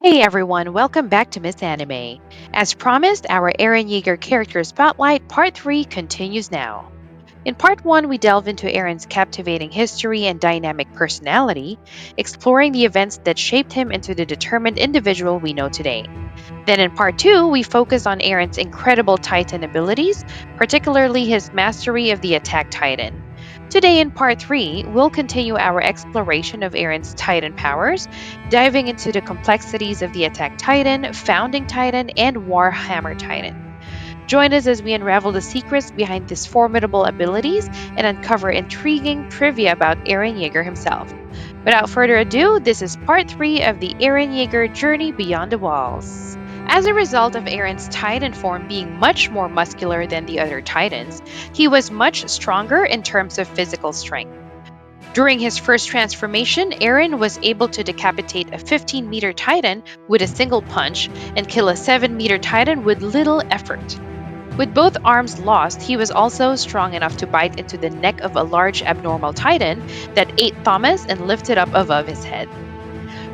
Hey everyone, welcome back to Miss Anime. As promised, our Eren Yeager character spotlight part 3 continues now. In part 1, we delve into Eren's captivating history and dynamic personality, exploring the events that shaped him into the determined individual we know today. Then in part 2, we focus on Eren's incredible Titan abilities, particularly his mastery of the attack Titan. Today in part 3, we'll continue our exploration of Eren's Titan powers, diving into the complexities of the attack Titan, founding Titan, and Warhammer Titan. Join us as we unravel the secrets behind these formidable abilities and uncover intriguing trivia about Eren Yeager himself. Without further ado, this is part 3 of the Eren Yeager Journey Beyond the Walls. As a result of Eren's Titan form being much more muscular than the other Titans, he was much stronger in terms of physical strength. During his first transformation, Eren was able to decapitate a 15-meter Titan with a single punch and kill a 7-meter Titan with little effort. With both arms lost, he was also strong enough to bite into the neck of a large abnormal titan that ate Thomas and lifted up above his head.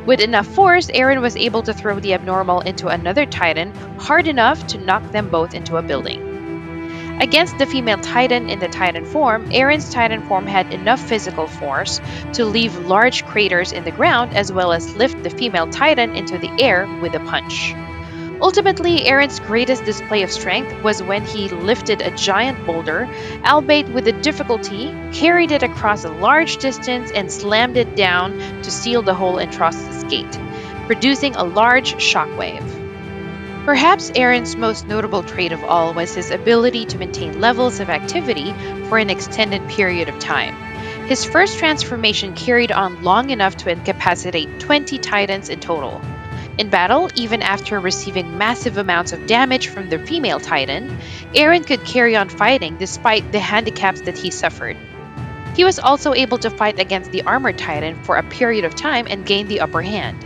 With enough force, Eren was able to throw the abnormal into another titan hard enough to knock them both into a building. Against the female titan in the titan form, Eren's titan form had enough physical force to leave large craters in the ground as well as lift the female titan into the air with a punch. Ultimately, Eren's greatest display of strength was when he lifted a giant boulder, albeit with a difficulty, carried it across a large distance, and slammed it down to seal the hole in Trost's gate, producing a large shockwave. Perhaps Eren's most notable trait of all was his ability to maintain levels of activity for an extended period of time. His first transformation carried on long enough to incapacitate 20 titans in total. In battle, even after receiving massive amounts of damage from the female Titan, Eren could carry on fighting despite the handicaps that he suffered. He was also able to fight against the armored Titan for a period of time and gain the upper hand.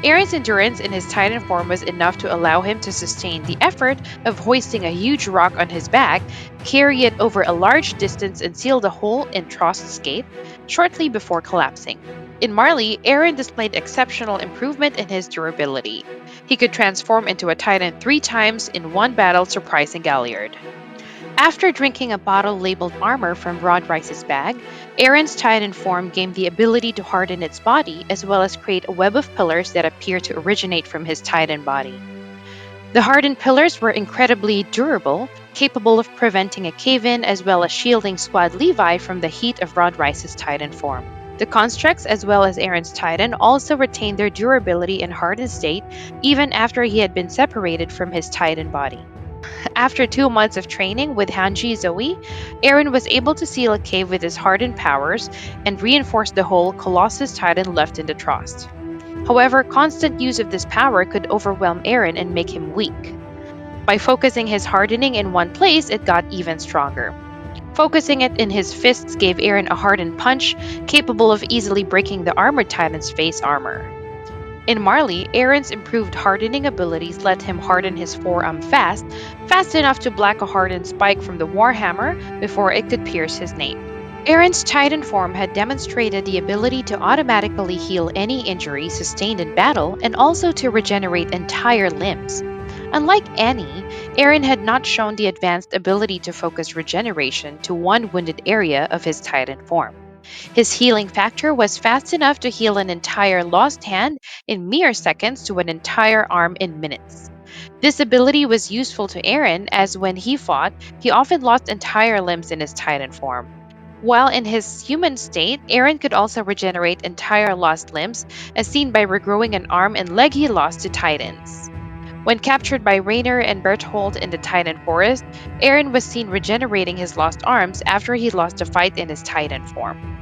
Eren's endurance in his Titan form was enough to allow him to sustain the effort of hoisting a huge rock on his back, carry it over a large distance, and seal the hole in Trost's gate shortly before collapsing. In Marley, Eren displayed exceptional improvement in his durability. He could transform into a Titan 3 times in one battle, surprising Galliard. After drinking a bottle labeled armor from Rod Rice's bag, Eren's Titan form gained the ability to harden its body as well as create a web of pillars that appear to originate from his Titan body. The hardened pillars were incredibly durable, capable of preventing a cave in as well as shielding Squad Levi from the heat of Rod Rice's Titan form. The constructs, as well as Eren's Titan, also retained their durability in hardened state even after he had been separated from his Titan body. After 2 months of training with Hanji Zoe, Eren was able to seal a cave with his hardened powers and reinforce the hole Colossus Titan left in the Trost. However, constant use of this power could overwhelm Eren and make him weak. By focusing his hardening in one place, it got even stronger. Focusing it in his fists gave Eren a hardened punch capable of easily breaking the armored Titan's face armor. In Marley, Eren's improved hardening abilities let him harden his forearm fast enough to block a hardened spike from the Warhammer before it could pierce his nape. Eren's Titan form had demonstrated the ability to automatically heal any injury sustained in battle and also to regenerate entire limbs. Unlike Annie, Eren had not shown the advanced ability to focus regeneration to one wounded area of his Titan form. His healing factor was fast enough to heal an entire lost hand in mere seconds to an entire arm in minutes. This ability was useful to Eren as when he fought, he often lost entire limbs in his Titan form. While in his human state, Eren could also regenerate entire lost limbs, as seen by regrowing an arm and leg he lost to Titans. When captured by Rainer and Berthold in the Titan forest, Eren was seen regenerating his lost arms after he lost a fight in his Titan form.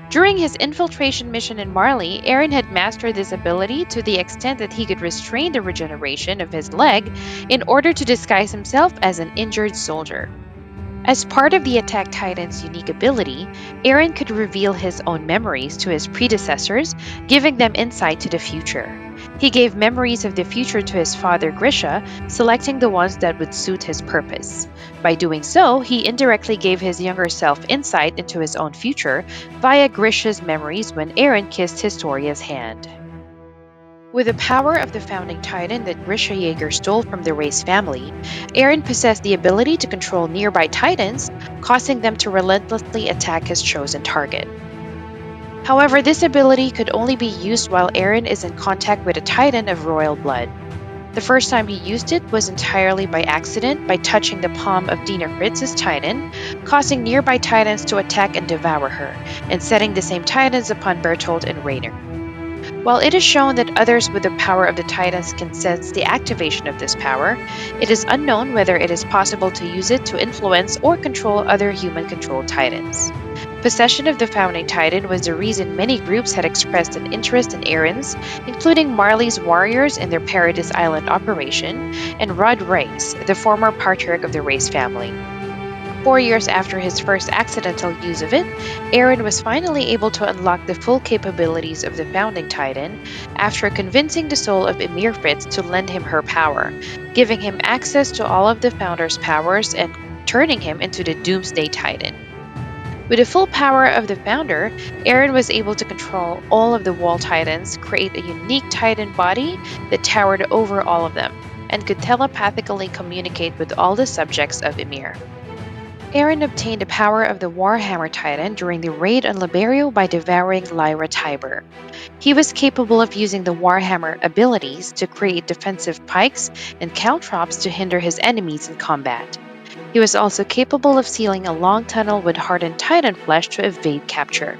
During his infiltration mission in Marley, Eren had mastered this ability to the extent that he could restrain the regeneration of his leg in order to disguise himself as an injured soldier. As part of the Attack Titan's unique ability, Eren could reveal his own memories to his predecessors, giving them insight to the future. He gave memories of the future to his father Grisha, selecting the ones that would suit his purpose. By doing so, he indirectly gave his younger self insight into his own future via Grisha's memories when Eren kissed Historia's hand. With the power of the founding titan that Grisha Yeager stole from the race family, Eren possessed the ability to control nearby titans, causing them to relentlessly attack his chosen target. However, this ability could only be used while Eren is in contact with a titan of royal blood. The first time he used it was entirely by accident by touching the palm of Dina Fritz's titan, causing nearby titans to attack and devour her, and setting the same titans upon Bertolt and Rainer. While it is shown that others with the power of the Titans can sense the activation of this power, it is unknown whether it is possible to use it to influence or control other human controlled Titans. Possession of the founding Titan was the reason many groups had expressed an interest in Eren's, including Marley's warriors in their Paradise Island operation, and Rod Race, the former patriarch of the Race family. 4 years after his first accidental use of it, Eren was finally able to unlock the full capabilities of the founding Titan after convincing the soul of Emir Fritz to lend him her power, giving him access to all of the founder's powers and turning him into the Doomsday Titan. With the full power of the founder, Eren was able to control all of the wall titans, create a unique titan body that towered over all of them, and could telepathically communicate with all the subjects of Emir. Eren obtained the power of the Warhammer Titan during the raid on Liberio by devouring Lyra Tiber. He was capable of using the Warhammer abilities to create defensive pikes and caltrops to hinder his enemies in combat. He was also capable of sealing a long tunnel with hardened Titan flesh to evade capture.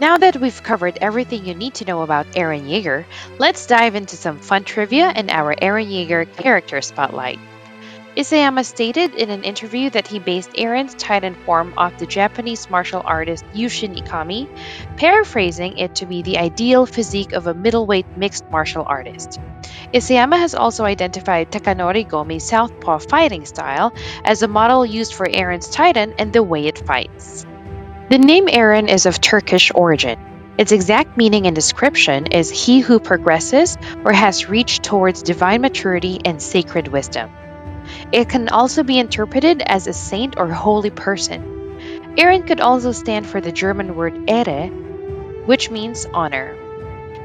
Now that we've covered everything you need to know about Eren Yeager, let's dive into some fun trivia in our Eren Yeager character spotlight. Isayama stated in an interview that he based Eren's Titan form off the Japanese martial artist Yushin Ikami, paraphrasing it to be the ideal physique of a middleweight mixed martial artist. Isayama has also identified Takanori Gomi's southpaw fighting style as a model used for Eren's Titan and the way it fights. The name Eren is of Turkish origin. Its exact meaning and description is he who progresses or has reached towards divine maturity and sacred wisdom. It can also be interpreted as a saint or holy person. Eren could also stand for the German word Ehre, which means honor.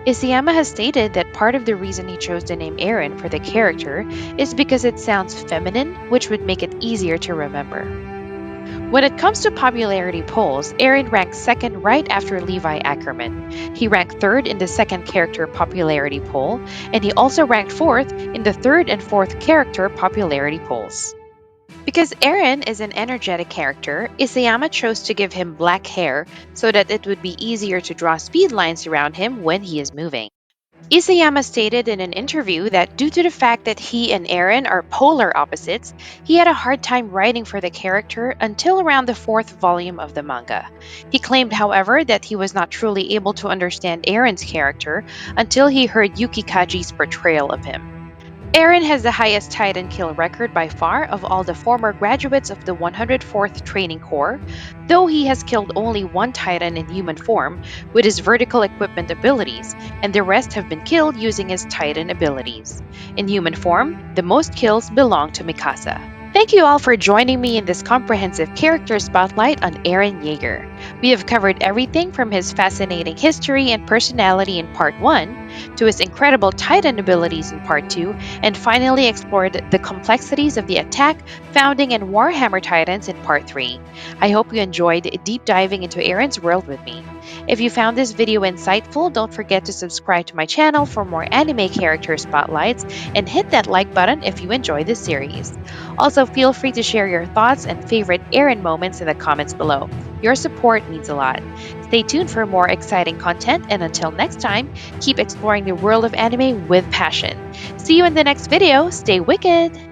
Isayama has stated that part of the reason he chose the name Eren for the character is because it sounds feminine, which would make it easier to remember. When it comes to popularity polls, Eren ranked second right after Levi Ackerman. He ranked third in the second character popularity poll, and he also ranked fourth in the third and fourth character popularity polls. Because Eren is an energetic character, Isayama chose to give him black hair so that it would be easier to draw speed lines around him when he is moving. Isayama stated in an interview that due to the fact that he and Eren are polar opposites, he had a hard time writing for the character until around the fourth volume of the manga. He claimed, however, that he was not truly able to understand Eren's character until he heard Yuki Kaji's portrayal of him. Eren has the highest Titan kill record by far of all the former graduates of the 104th Training Corps, though he has killed only one Titan in human form with his vertical equipment abilities, and the rest have been killed using his Titan abilities. In human form, the most kills belong to Mikasa. Thank you all for joining me in this comprehensive character spotlight on Eren Yeager. We have covered everything from his fascinating history and personality in Part 1 to his incredible Titan abilities in Part 2, and finally explored the complexities of the attack, founding, and Warhammer Titans in Part 3. I hope you enjoyed deep diving into Eren's world with me. If you found this video insightful, don't forget to subscribe to my channel for more anime character spotlights and hit that like button if you enjoy this series. Also, feel free to share your thoughts and favorite Eren moments in the comments below. Your support means a lot. Stay tuned for more exciting content, and until next time, keep exploring the world of anime with passion. See you in the next video. Stay wicked!